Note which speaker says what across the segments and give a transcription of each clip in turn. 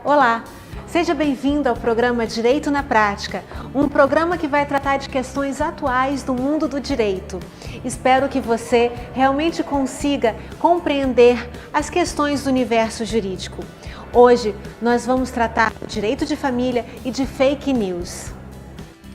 Speaker 1: Olá, seja bem-vindo ao programa Direito na Prática, um programa que vai tratar de questões atuais do mundo do direito. Espero que você realmente consiga compreender as questões do universo jurídico. Hoje nós vamos tratar do direito de família e de fake news.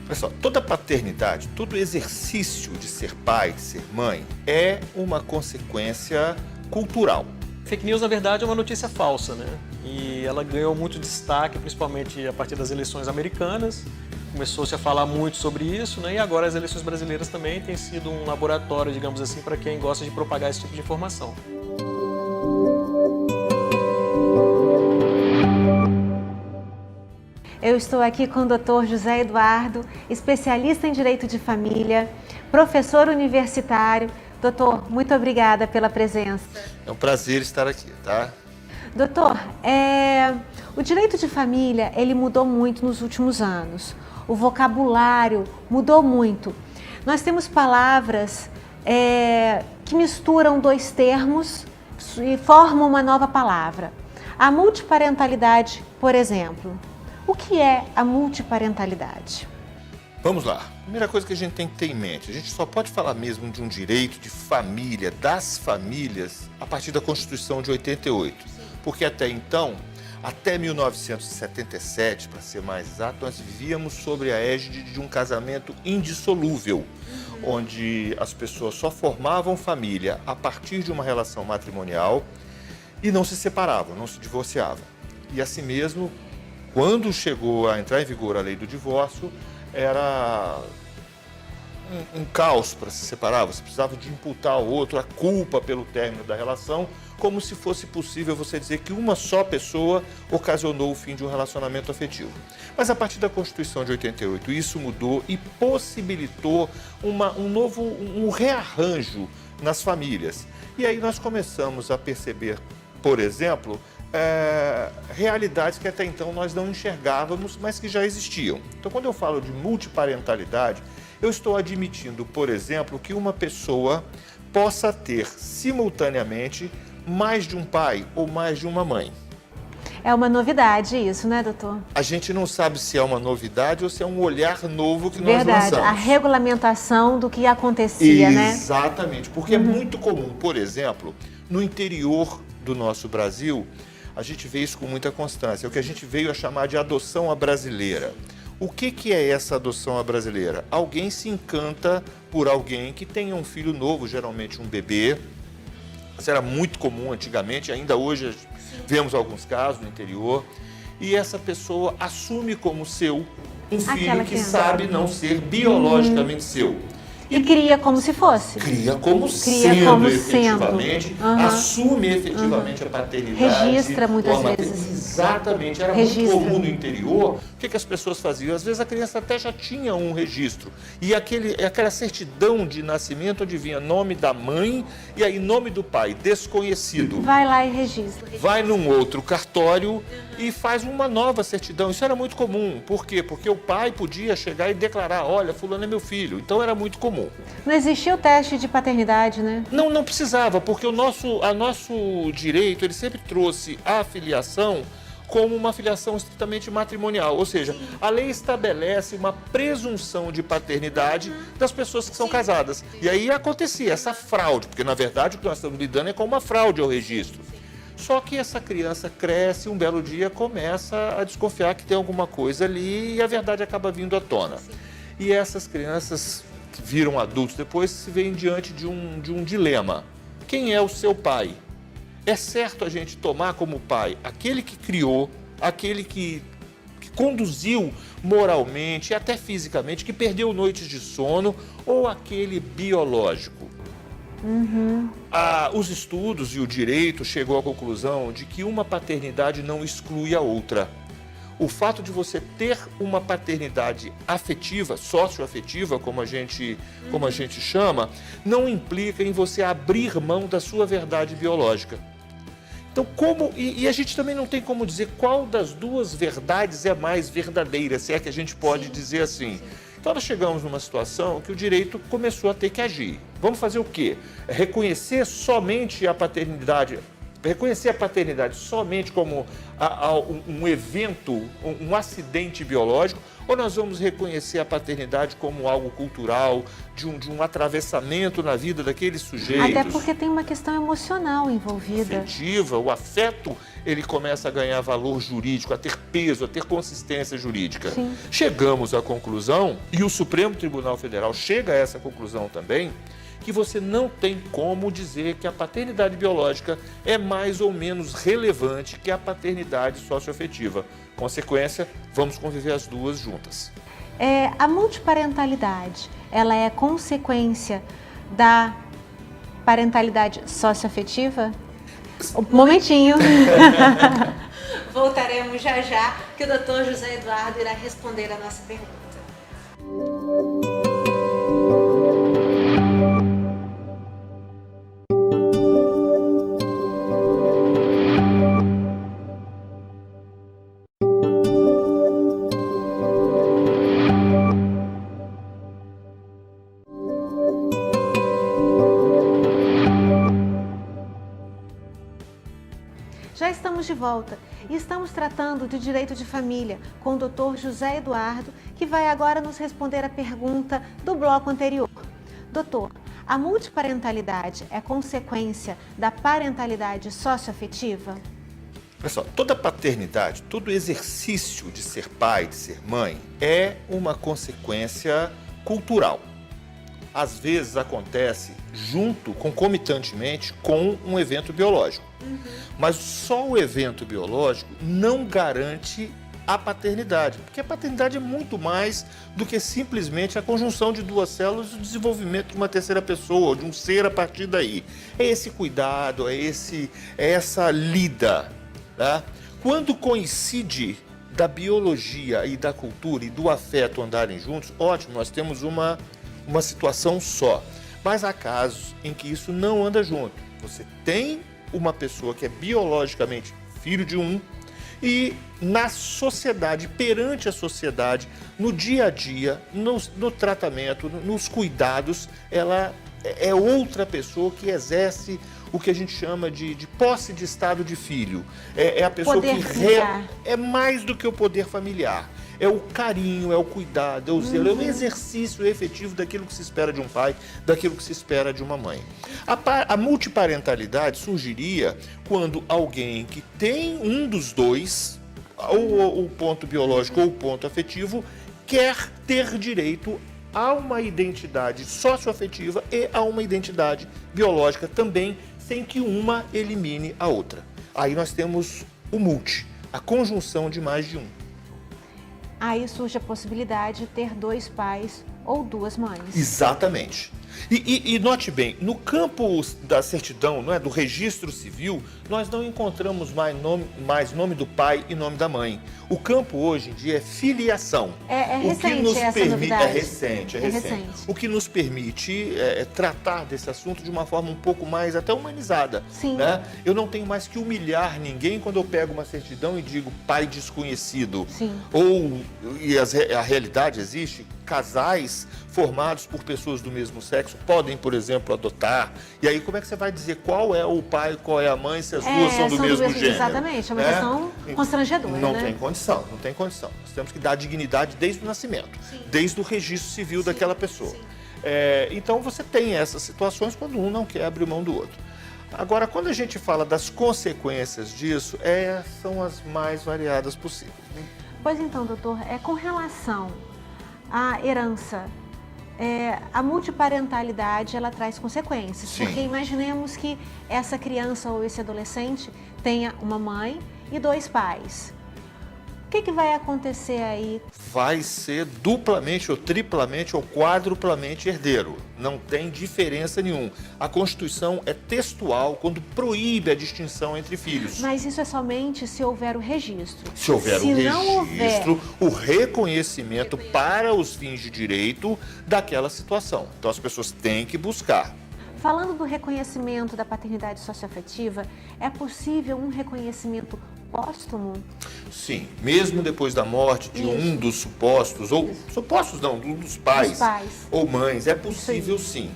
Speaker 2: Pessoal, toda paternidade, todo exercício de ser pai, ser mãe, é uma consequência cultural.
Speaker 3: Fake news, na verdade, é uma notícia falsa, né? E ela ganhou muito destaque, principalmente a partir das eleições americanas. Começou-se a falar muito sobre isso, né? E agora as eleições brasileiras também têm sido um laboratório, digamos assim, para quem gosta de propagar esse tipo de informação.
Speaker 1: Eu estou aqui com o Dr. José Eduardo, especialista em Direito de Família, professor universitário. Doutor, muito obrigada pela presença.
Speaker 2: É um prazer estar aqui, tá?
Speaker 1: Doutor, o direito de família, ele mudou muito nos últimos anos. O vocabulário mudou muito. Nós temos palavras que misturam dois termos e formam uma nova palavra. A multiparentalidade, por exemplo. O que é a multiparentalidade?
Speaker 2: Vamos lá. Primeira coisa que a gente tem que ter em mente, a gente só pode falar mesmo de um direito de família, das famílias, a partir da Constituição de 88. Porque até então, até 1977, para ser mais exato, nós vivíamos sobre a égide de um casamento indissolúvel, onde as pessoas só formavam família a partir de uma relação matrimonial e não se separavam, não se divorciavam. E assim mesmo, quando chegou a entrar em vigor a lei do divórcio, era um caos para se separar. Você precisava de imputar ao outro a culpa pelo término da relação, como se fosse possível você dizer que uma só pessoa ocasionou o fim de um relacionamento afetivo. Mas a partir da Constituição de 88, isso mudou e possibilitou um rearranjo nas famílias. E aí nós começamos a perceber, por exemplo, realidades que até então nós não enxergávamos, mas que já existiam. Então, quando eu falo de multiparentalidade, eu estou admitindo, por exemplo, que uma pessoa possa ter simultaneamente mais de um pai ou mais de uma mãe.
Speaker 1: É uma novidade isso, né, doutor?
Speaker 2: A gente não sabe se é uma novidade ou se é um olhar novo que nós lançamos.
Speaker 1: Verdade, a regulamentação do que acontecia, né?
Speaker 2: Exatamente, porque é muito comum, por exemplo, no interior do nosso Brasil, a gente vê isso com muita constância, é o que a gente veio a chamar de adoção à brasileira. O que é essa adoção à brasileira? Alguém se encanta por alguém que tenha um filho novo, geralmente um bebê. Isso era muito comum antigamente, ainda hoje vemos alguns casos no interior. E essa pessoa assume como seu um filho que sabe não ser biologicamente seu.
Speaker 1: E cria como se fosse.
Speaker 2: Cria como sendo, efetivamente, assume efetivamente a paternidade.
Speaker 1: Registra muitas vezes.
Speaker 2: Exatamente, era muito comum no interior. O que as pessoas faziam? Às vezes a criança até já tinha um registro. E aquela certidão de nascimento, adivinha, nome da mãe e aí nome do pai, desconhecido.
Speaker 1: Vai lá e registra.
Speaker 2: Vai num outro cartório e faz uma nova certidão. Isso era muito comum. Por quê? Porque o pai podia chegar e declarar, olha, fulano é meu filho. Então era muito comum.
Speaker 1: Não existia o teste de paternidade, né?
Speaker 2: Não precisava, porque o nosso direito, ele sempre trouxe a filiação como uma filiação estritamente matrimonial, ou seja, a lei estabelece uma presunção de paternidade das pessoas que são casadas. E aí acontecia essa fraude, porque na verdade o que nós estamos lidando é com uma fraude ao registro. Só que essa criança cresce, um belo dia começa a desconfiar que tem alguma coisa ali e a verdade acaba vindo à tona. E essas crianças que viram adultos depois se veem diante de um dilema. Quem é o seu pai? É certo a gente tomar como pai aquele que criou, aquele que conduziu moralmente e até fisicamente, que perdeu noites de sono, ou aquele biológico? Os estudos e o direito chegou à conclusão de que uma paternidade não exclui a outra. O fato de você ter uma paternidade afetiva, socioafetiva, como a gente chama, não implica em você abrir mão da sua verdade biológica. Então, a gente também não tem como dizer qual das duas verdades é mais verdadeira, se é que a gente pode dizer assim. Então, nós chegamos numa situação que o direito começou a ter que agir. Vamos fazer o quê? Reconhecer somente a paternidade reconhecer a paternidade somente como um evento, um acidente biológico, ou nós vamos reconhecer a paternidade como algo cultural, de um atravessamento na vida daqueles sujeitos?
Speaker 1: Até porque tem uma questão emocional envolvida.
Speaker 2: Afetiva, o afeto, ele começa a ganhar valor jurídico, a ter peso, a ter consistência jurídica.
Speaker 1: Sim.
Speaker 2: Chegamos à conclusão, e o Supremo Tribunal Federal chega a essa conclusão também, que você não tem como dizer que a paternidade biológica é mais ou menos relevante que a paternidade socioafetiva. Consequência, vamos conviver as duas juntas.
Speaker 1: A multiparentalidade, ela é consequência da parentalidade socioafetiva? Um momentinho. Voltaremos já já, que o Dr. José Eduardo irá responder a nossa pergunta. Já estamos de volta e estamos tratando de direito de família com o Dr. José Eduardo, que vai agora nos responder a pergunta do bloco anterior. Doutor, a multiparentalidade é consequência da parentalidade socioafetiva?
Speaker 2: Pessoal, toda paternidade, todo exercício de ser pai, de ser mãe, é uma consequência cultural. Às vezes acontece junto, concomitantemente, com um evento biológico. Mas só o evento biológico não garante a paternidade, porque a paternidade é muito mais do que simplesmente a conjunção de duas células e o desenvolvimento de uma terceira pessoa, de um ser a partir daí. É esse cuidado, é essa lida. Tá? Quando coincide da biologia e da cultura e do afeto andarem juntos, ótimo, nós temos uma situação só. Mas há casos em que isso não anda junto. Você tem uma pessoa que é biologicamente filho de um e na sociedade, perante a sociedade, no dia a dia, no tratamento, nos cuidados, ela é outra pessoa que exerce o que a gente chama de posse de estado de filho. É a pessoa
Speaker 1: poder familiar.
Speaker 2: É mais do que o poder familiar. É o carinho, é o cuidado, é o zelo, é o exercício efetivo daquilo que se espera de um pai, daquilo que se espera de uma mãe. A multiparentalidade surgiria quando alguém que tem um dos dois, ou o ponto biológico ou o ponto afetivo, quer ter direito a uma identidade socioafetiva e a uma identidade biológica também, sem que uma elimine a outra. Aí nós temos o multi, a conjunção de mais de um.
Speaker 1: Aí surge a possibilidade de ter dois pais ou duas mães.
Speaker 2: Exatamente. E note bem, no campo da certidão, não é, do registro civil, nós não encontramos mais nome do pai e nome da mãe. O campo hoje em dia é filiação.
Speaker 1: É recente essa novidade.
Speaker 2: É recente. O que nos permite tratar desse assunto de uma forma um pouco mais até humanizada.
Speaker 1: Sim.
Speaker 2: Né? Eu não tenho mais que humilhar ninguém quando eu pego uma certidão e digo pai desconhecido.
Speaker 1: Sim.
Speaker 2: A realidade existe, casais formados por pessoas do mesmo sexo podem, por exemplo, adotar. E aí como é que você vai dizer qual é o pai, qual é a mãe, se as duas são do mesmo gênero?
Speaker 1: Exatamente, é uma questão constrangedora.
Speaker 2: Não tem condição. Nós temos que dar dignidade desde o nascimento, desde o registro civil daquela pessoa. Então você tem essas situações quando um não quer abrir mão do outro. Agora, quando a gente fala das consequências disso, são as mais variadas possíveis. Né?
Speaker 1: Pois então, doutor, com relação à herança, a multiparentalidade ela traz consequências.
Speaker 2: Sim.
Speaker 1: Porque imaginemos que essa criança ou esse adolescente tenha uma mãe e dois pais. O que vai acontecer aí?
Speaker 2: Vai ser duplamente ou triplamente ou quadruplamente herdeiro. Não tem diferença nenhuma. A Constituição é textual quando proíbe a distinção entre filhos.
Speaker 1: Mas isso é somente se houver o registro.
Speaker 2: Se houver
Speaker 1: se
Speaker 2: o
Speaker 1: não
Speaker 2: registro,
Speaker 1: houver
Speaker 2: o reconhecimento para os fins de direito daquela situação. Então as pessoas têm que buscar.
Speaker 1: Falando do reconhecimento da paternidade socioafetiva, é possível um reconhecimento póstumo?
Speaker 2: Sim, mesmo depois da morte de um dos supostos, ou supostos não, um dos pais, ou mães, é possível sim.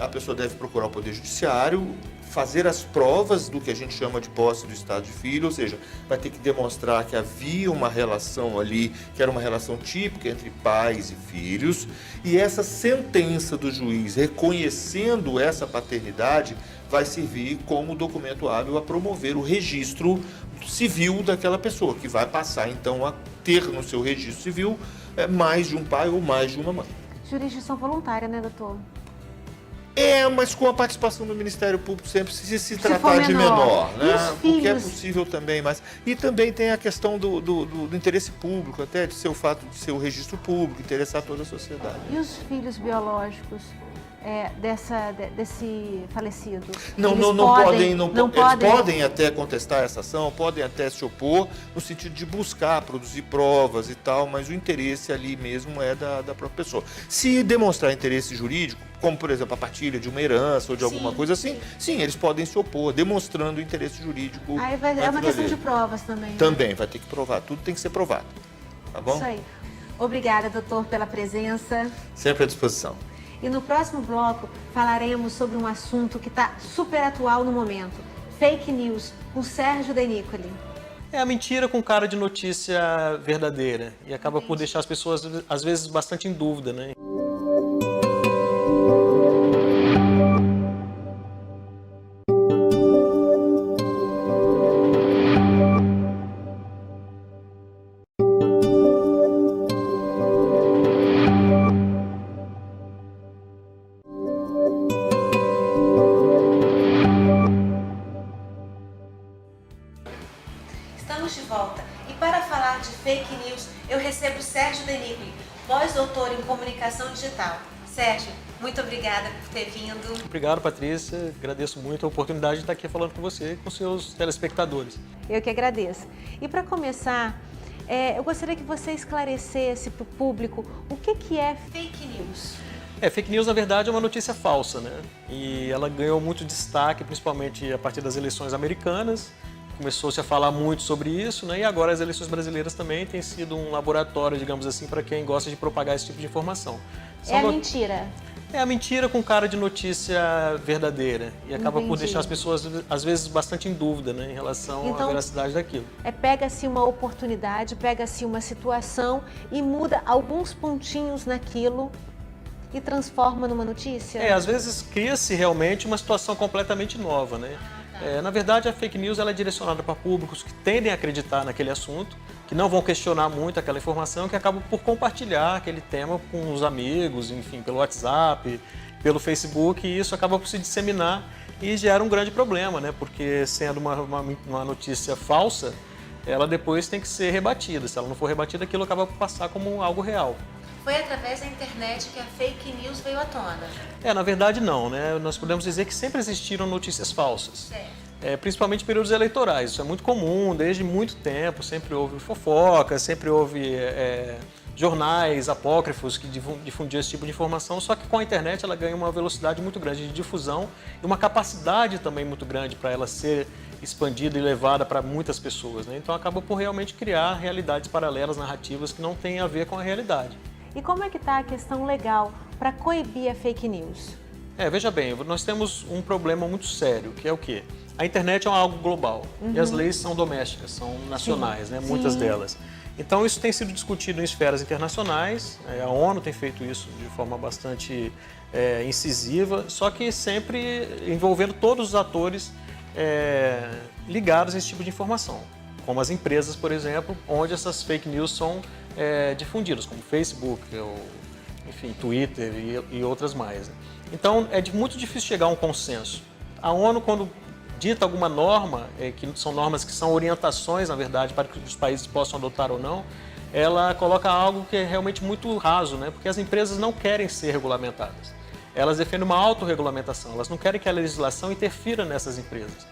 Speaker 2: A pessoa deve procurar o Poder Judiciário, fazer as provas do que a gente chama de posse do estado de filho, ou seja, vai ter que demonstrar que havia uma relação ali, que era uma relação típica entre pais e filhos, e essa sentença do juiz reconhecendo essa paternidade vai servir como documento hábil a promover o registro civil daquela pessoa, que vai passar então a ter no seu registro civil mais de um pai ou mais de uma mãe.
Speaker 1: Jurisdição voluntária, né, doutor?
Speaker 2: Mas com a participação do Ministério Público sempre se tratar
Speaker 1: for
Speaker 2: de menor, né?
Speaker 1: E os
Speaker 2: Porque é
Speaker 1: filhos?
Speaker 2: possível também, mas... E também tem a questão do interesse público, até de ser o fato de ser o registro público, interessar toda a sociedade.
Speaker 1: E os filhos biológicos desse falecido?
Speaker 2: Não
Speaker 1: Eles
Speaker 2: podem até contestar essa ação, podem até se opor, no sentido de buscar, produzir provas e tal, mas o interesse ali mesmo é da própria pessoa. Se demonstrar interesse jurídico, como por exemplo a partilha de uma herança ou de alguma coisa assim, sim, eles podem se opor, demonstrando o interesse jurídico.
Speaker 1: Aí é uma questão de provas também. Né?
Speaker 2: Também, vai ter que provar, tudo tem que ser provado, tá bom?
Speaker 1: Isso aí. Obrigada, doutor, pela presença.
Speaker 2: Sempre à disposição.
Speaker 1: E no próximo bloco falaremos sobre um assunto que está super atual no momento: fake news, com Sérgio Denicoli.
Speaker 3: É a mentira com cara de notícia verdadeira e acaba por deixar as pessoas, às vezes, bastante em dúvida, né?
Speaker 1: Estamos de volta e para falar de fake news eu recebo Sérgio Denicoli, pós-doutor em comunicação digital. Sérgio, muito obrigada por ter vindo.
Speaker 3: Obrigado, Patrícia. Agradeço muito a oportunidade de estar aqui falando com você e com seus telespectadores.
Speaker 1: Eu que agradeço. E para começar, eu gostaria que você esclarecesse para o público o que é fake news.
Speaker 3: Fake news, na verdade, é uma notícia falsa, né? E ela ganhou muito destaque, principalmente a partir das eleições americanas. Começou-se a falar muito sobre isso, né? E agora as eleições brasileiras também têm sido um laboratório, digamos assim, para quem gosta de propagar esse tipo de informação.
Speaker 1: Mentira.
Speaker 3: É a mentira com cara de notícia verdadeira e acaba por deixar as pessoas, às vezes, bastante em dúvida, né, em relação à veracidade daquilo.
Speaker 1: Pega-se uma oportunidade, pega-se uma situação e muda alguns pontinhos naquilo e transforma numa notícia?
Speaker 3: Às vezes cria-se realmente uma situação completamente nova, né? Na verdade, a fake news ela é direcionada para públicos que tendem a acreditar naquele assunto, que não vão questionar muito aquela informação, que acabam por compartilhar aquele tema com os amigos, enfim, pelo WhatsApp, pelo Facebook, e isso acaba por se disseminar e gera um grande problema, né? Porque sendo uma notícia falsa, ela depois tem que ser rebatida. Se ela não for rebatida, aquilo acaba por passar como algo real.
Speaker 1: Foi através da internet que a fake news veio à tona?
Speaker 3: Na verdade não, né? Nós podemos dizer que sempre existiram notícias falsas. Principalmente em períodos eleitorais. Isso é muito comum, desde muito tempo, sempre houve fofoca, sempre houve jornais apócrifos que difundiam esse tipo de informação, só que com a internet ela ganha uma velocidade muito grande de difusão e uma capacidade também muito grande para ela ser expandida e levada para muitas pessoas, né? Então acaba por realmente criar realidades paralelas, narrativas que não têm a ver com a realidade.
Speaker 1: E como é que está a questão legal para coibir a fake news?
Speaker 3: Veja bem, nós temos um problema muito sério, que é o quê? A internet é algo global e as leis são domésticas, são nacionais, né? Muitas delas. Então isso tem sido discutido em esferas internacionais, a ONU tem feito isso de forma bastante incisiva, só que sempre envolvendo todos os atores ligados a esse tipo de informação, como as empresas, por exemplo, onde essas fake news são difundidas, como Facebook, enfim, Twitter e outras mais. Né? Então é muito difícil chegar a um consenso. A ONU, quando dita alguma norma, que são normas que são orientações, na verdade, para que os países possam adotar ou não, ela coloca algo que é realmente muito raso, né? Porque as empresas não querem ser regulamentadas. Elas defendem uma autorregulamentação, elas não querem que a legislação interfira nessas empresas.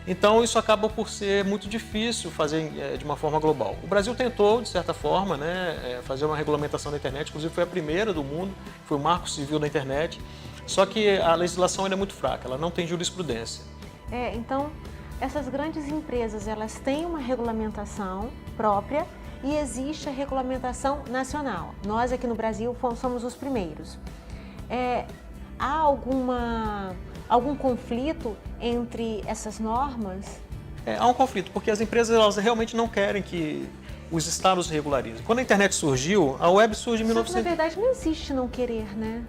Speaker 3: Então isso acaba por ser muito difícil fazer de uma forma global. O Brasil tentou, de certa forma, né, fazer uma regulamentação da internet, inclusive foi a primeira do mundo, foi o Marco Civil da internet, só que a legislação ainda é muito fraca, ela não tem jurisprudência.
Speaker 1: Então, essas grandes empresas, elas têm uma regulamentação própria e existe a regulamentação nacional. Nós aqui no Brasil somos os primeiros. Há algum conflito entre essas normas?
Speaker 3: Há um conflito, porque as empresas elas realmente não querem que os estados regularizem. Quando a internet surgiu, a web surge em
Speaker 1: Só que,
Speaker 3: 1900.
Speaker 1: na verdade, não existe não querer, né?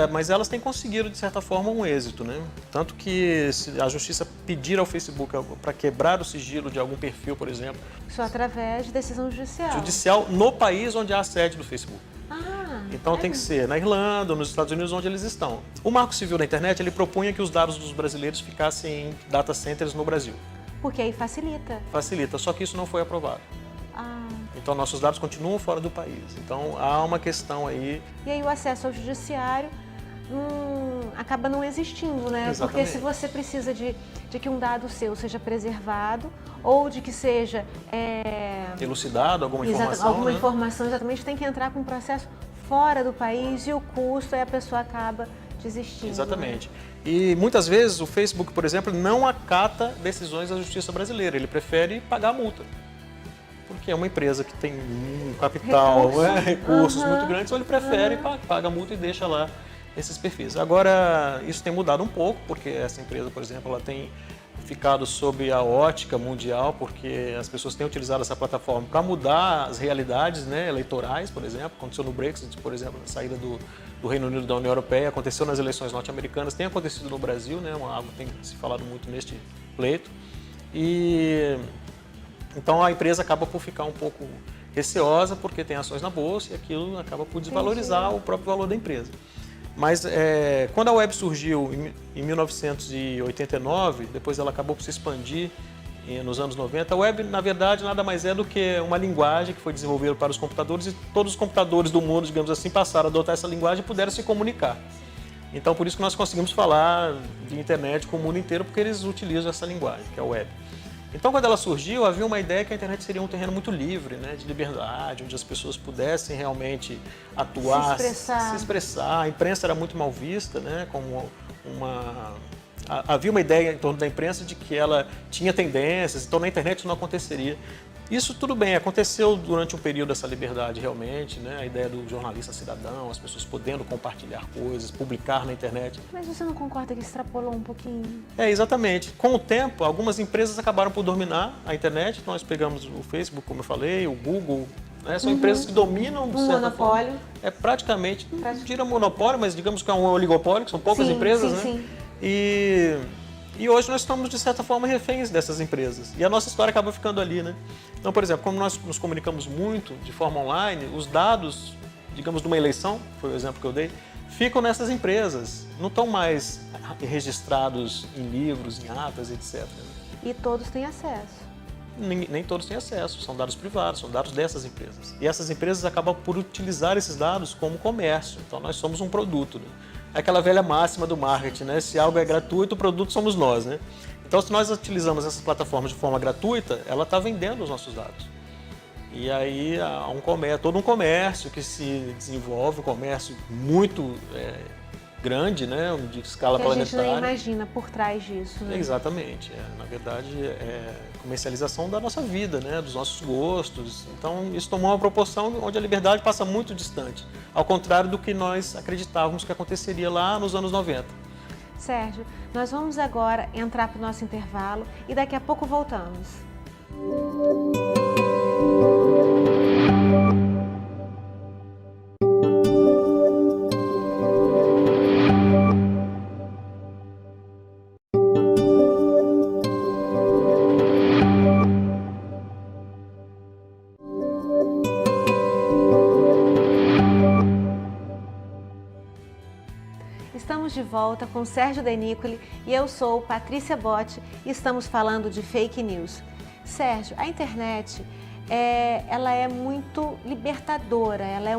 Speaker 3: Mas elas têm conseguido, de certa forma, um êxito, né? Tanto que se a justiça pedir ao Facebook para quebrar o sigilo de algum perfil, por exemplo,
Speaker 1: Só através de decisão
Speaker 3: judicial no país onde há a sede do Facebook. Então tem que
Speaker 1: mesmo?
Speaker 3: ser na Irlanda ou nos Estados Unidos, onde eles estão. O Marco Civil da Internet, ele propunha que os dados dos brasileiros ficassem em data centers no Brasil.
Speaker 1: Porque aí facilita.
Speaker 3: Facilita, só que isso não foi aprovado.
Speaker 1: Ah.
Speaker 3: Então nossos dados continuam fora do país. Então há uma questão aí.
Speaker 1: E aí o acesso ao judiciário acaba não existindo, né?
Speaker 3: Exatamente.
Speaker 1: Porque se você precisa de que um dado seu seja preservado ou de que seja
Speaker 3: Elucidado alguma informação.
Speaker 1: alguma
Speaker 3: né?
Speaker 1: informação, exatamente, tem que entrar com um processo fora do país e o custo, aí a pessoa acaba desistindo.
Speaker 3: Exatamente. E muitas vezes o Facebook, por exemplo, não acata decisões da justiça brasileira. Ele prefere pagar a multa. Porque é uma empresa que tem um capital, recursos muito grandes, então ele prefere paga a multa e deixa lá esses perfis. Agora, isso tem mudado um pouco, porque essa empresa, por exemplo, ela tem ficado sob a ótica mundial, porque as pessoas têm utilizado essa plataforma para mudar as realidades, né, eleitorais, por exemplo. Aconteceu no Brexit, por exemplo, na saída do Reino Unido da União Europeia, aconteceu nas eleições norte-americanas, tem acontecido no Brasil, né, algo que tem se falado muito neste pleito. Então a empresa acaba por ficar um pouco receosa, porque tem ações na bolsa e aquilo acaba por desvalorizar o próprio valor da empresa. Mas quando a web surgiu em 1989, depois ela acabou por se expandir nos anos 90, a web, na verdade, nada mais é do que uma linguagem que foi desenvolvida para os computadores e todos os computadores do mundo, digamos assim, passaram a adotar essa linguagem e puderam se comunicar. Então, por isso que nós conseguimos falar de internet com o mundo inteiro, porque eles utilizam essa linguagem, que é a web. Então, quando ela surgiu, havia uma ideia que a internet seria um terreno muito livre, né, de liberdade, onde as pessoas pudessem realmente atuar, se expressar. A imprensa era muito mal vista, né, como havia uma ideia em torno da imprensa de que ela tinha tendências, então na internet isso não aconteceria. Isso tudo bem, aconteceu durante um período dessa liberdade realmente, né? A ideia do jornalista cidadão, as pessoas podendo compartilhar coisas, publicar na internet.
Speaker 1: Mas você não concorda que extrapolou um pouquinho?
Speaker 3: Exatamente. Com o tempo, algumas empresas acabaram por dominar a internet. Nós pegamos o Facebook, como eu falei, o Google, né? São empresas que dominam, de certa
Speaker 1: monopólio.
Speaker 3: forma. Praticamente, não tira monopólio, mas digamos que é um oligopólio, que são poucas empresas, né?
Speaker 1: Sim.
Speaker 3: E hoje nós estamos, de certa forma, reféns dessas empresas. E a nossa história acaba ficando ali, né? Então, por exemplo, como nós nos comunicamos muito de forma online, os dados, digamos, de uma eleição, foi o exemplo que eu dei, ficam nessas empresas. Não estão mais registrados em livros, em atas, etc.
Speaker 1: E todos têm acesso.
Speaker 3: Nem todos têm acesso, são dados privados, são dados dessas empresas. E essas empresas acabam por utilizar esses dados como comércio. Então, nós somos um produto, né? É aquela velha máxima do marketing, né? Se algo é gratuito, o produto somos nós, né? Então, se nós utilizamos essas plataformas de forma gratuita, ela está vendendo os nossos dados. E aí há todo um comércio que se desenvolve, um comércio muito grande, né? De escala planetária.
Speaker 1: Que a gente nem imagina por trás disso, né?
Speaker 3: Exatamente. Na verdade, é comercialização da nossa vida, né? Dos nossos gostos. Então, isso tomou uma proporção onde a liberdade passa muito distante, ao contrário do que nós acreditávamos que aconteceria lá nos anos 90.
Speaker 1: Sérgio, nós vamos agora entrar para o nosso intervalo e daqui a pouco voltamos. Estamos de volta com Sérgio Denícoli e eu sou Patrícia Botti e estamos falando de fake news. Sérgio, a internet ela é muito libertadora, ela é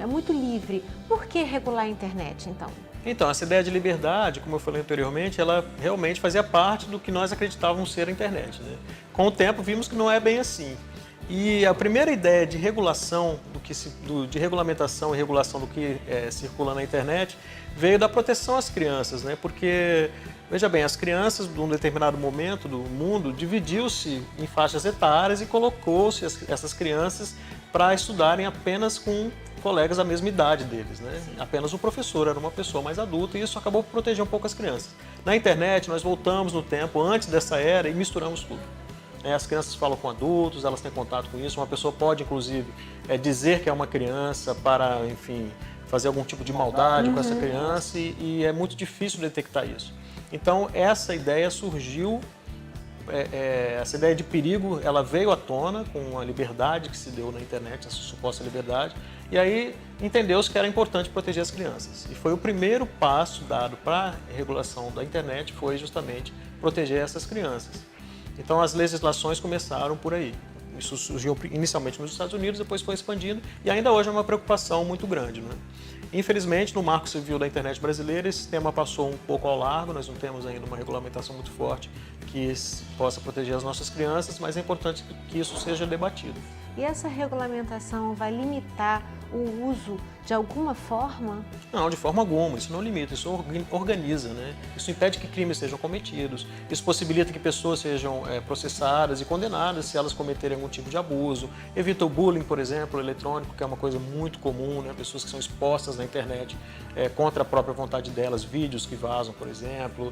Speaker 1: muito livre. Por que regular a internet, então?
Speaker 3: Então, essa ideia de liberdade, como eu falei anteriormente, ela realmente fazia parte do que nós acreditávamos ser a internet, né? Com o tempo, vimos que não é bem assim. E a primeira ideia de regulação, de regulamentação e regulação do que circula na internet, veio da proteção às crianças, né? Porque, veja bem, as crianças, de um determinado momento do mundo, dividiu-se em faixas etárias e colocou-se essas crianças para estudarem apenas com colegas da mesma idade deles, né? Apenas o professor era uma pessoa mais adulta e isso acabou por proteger um pouco as crianças. Na internet, nós voltamos no tempo, antes dessa era, e misturamos tudo. As crianças falam com adultos, elas têm contato com isso. Uma pessoa pode, inclusive, dizer que é uma criança para, enfim, fazer algum tipo de maldade com essa criança e é muito difícil detectar isso. Então, essa ideia surgiu, essa ideia de perigo, ela veio à tona com a liberdade que se deu na internet, essa suposta liberdade, e aí entendeu-se que era importante proteger as crianças. E foi o primeiro passo dado para a regulação da internet, foi justamente proteger essas crianças. Então, as legislações começaram por aí. Isso surgiu inicialmente nos Estados Unidos, depois foi expandindo e ainda hoje é uma preocupação muito grande, né? Infelizmente, no Marco Civil da Internet brasileira, esse tema passou um pouco ao largo, nós não temos ainda uma regulamentação muito forte que possa proteger as nossas crianças, mas é importante que isso seja debatido.
Speaker 1: E essa regulamentação vai limitar o uso de alguma forma?
Speaker 3: Não, de forma alguma. Isso não limita, isso organiza, né? Isso impede que crimes sejam cometidos, isso possibilita que pessoas sejam processadas e condenadas se elas cometerem algum tipo de abuso, evita o bullying, por exemplo, eletrônico, que é uma coisa muito comum, né? Pessoas que são expostas na internet contra a própria vontade delas, vídeos que vazam, por exemplo,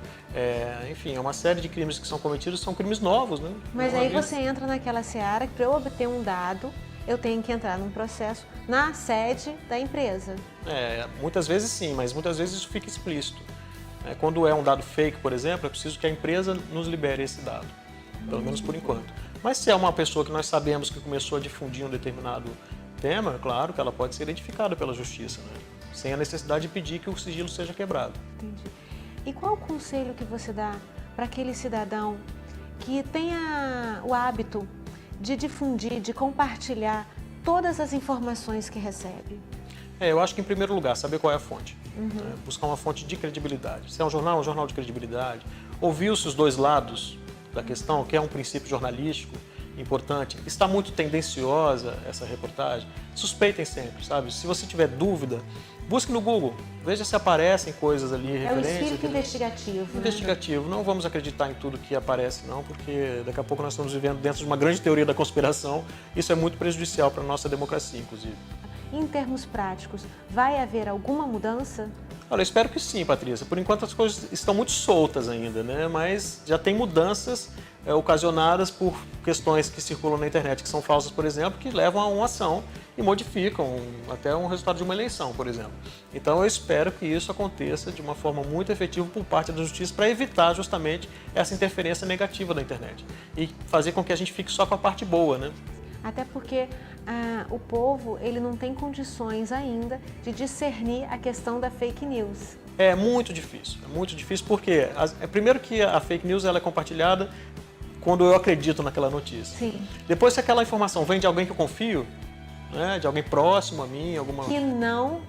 Speaker 3: enfim, é uma série de crimes que são cometidos, são crimes novos, né?
Speaker 1: Mas aí você entra naquela seara que para eu obter um dado, eu tenho que entrar num processo na sede da empresa.
Speaker 3: Muitas vezes sim, mas muitas vezes isso fica explícito. Quando é um dado fake, por exemplo, é preciso que a empresa nos libere esse dado, pelo menos por enquanto. Mas se é uma pessoa que nós sabemos que começou a difundir um determinado tema, é claro que ela pode ser identificada pela justiça, né? Sem a necessidade de pedir que o sigilo seja quebrado.
Speaker 1: Entendi. E qual o conselho que você dá para aquele cidadão que tenha o hábito de difundir, de compartilhar todas as informações que recebe?
Speaker 3: Eu acho que, em primeiro lugar, saber qual é a fonte. Buscar uma fonte de credibilidade. Se é um jornal de credibilidade. Ouvir-se os dois lados da questão, que é um princípio jornalístico importante. Está muito tendenciosa essa reportagem? Suspeitem sempre, sabe? Se você tiver dúvida, busque no Google. Veja se aparecem coisas ali referentes.
Speaker 1: É o espírito investigativo.
Speaker 3: Investigativo. Né? Não vamos acreditar em tudo que aparece, não, porque daqui a pouco nós estamos vivendo dentro de uma grande teoria da conspiração. Isso é muito prejudicial para a nossa democracia, inclusive.
Speaker 1: Em termos práticos, vai haver alguma mudança?
Speaker 3: Olha, eu espero que sim, Patrícia. Por enquanto as coisas estão muito soltas ainda, né? Mas já tem mudanças ocasionadas por questões que circulam na internet, que são falsas, por exemplo, que levam a uma ação e modificam até um resultado de uma eleição, por exemplo. Então eu espero que isso aconteça de uma forma muito efetiva por parte da justiça para evitar justamente essa interferência negativa da internet e fazer com que a gente fique só com a parte boa, né?
Speaker 1: Até porque o povo ele não tem condições ainda de discernir a questão da fake news.
Speaker 3: É muito difícil porque, primeiro que a fake news ela é compartilhada quando eu acredito naquela notícia.
Speaker 1: Sim.
Speaker 3: Depois, se aquela informação vem de alguém que eu confio, né, de alguém próximo a mim, alguma...
Speaker 1: Que não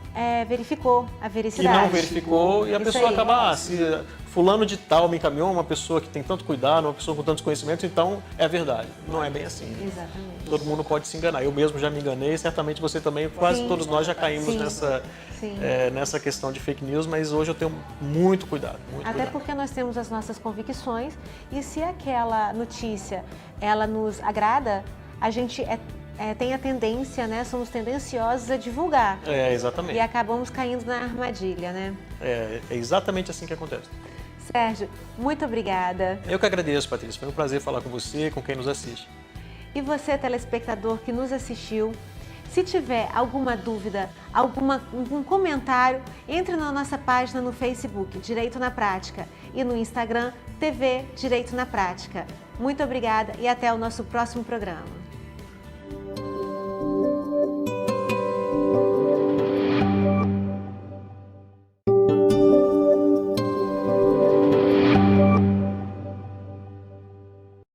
Speaker 1: verificou a vericidade.
Speaker 3: Que não verificou e a pessoa acaba, se fulano de tal me encaminhou, uma pessoa que tem tanto cuidado, uma pessoa com tantos conhecimentos, então é a verdade. Não é bem assim.
Speaker 1: Exatamente.
Speaker 3: Todo mundo pode se enganar. Eu mesmo já me enganei, certamente você também, quase todos nós já caímos nessa questão de fake news, mas hoje eu tenho muito cuidado.
Speaker 1: Até porque nós temos as nossas convicções e se aquela notícia ela nos agrada, a gente tem a tendência, né? Somos tendenciosos a divulgar.
Speaker 3: Exatamente.
Speaker 1: E acabamos caindo na armadilha, né?
Speaker 3: É exatamente assim que acontece.
Speaker 1: Sérgio, muito obrigada.
Speaker 3: Eu que agradeço, Patrícia. Foi um prazer falar com você e com quem nos assiste.
Speaker 1: E você, telespectador que nos assistiu, se tiver alguma dúvida, algum comentário, entre na nossa página no Facebook, Direito na Prática, e no Instagram, TV Direito na Prática. Muito obrigada e até o nosso próximo programa.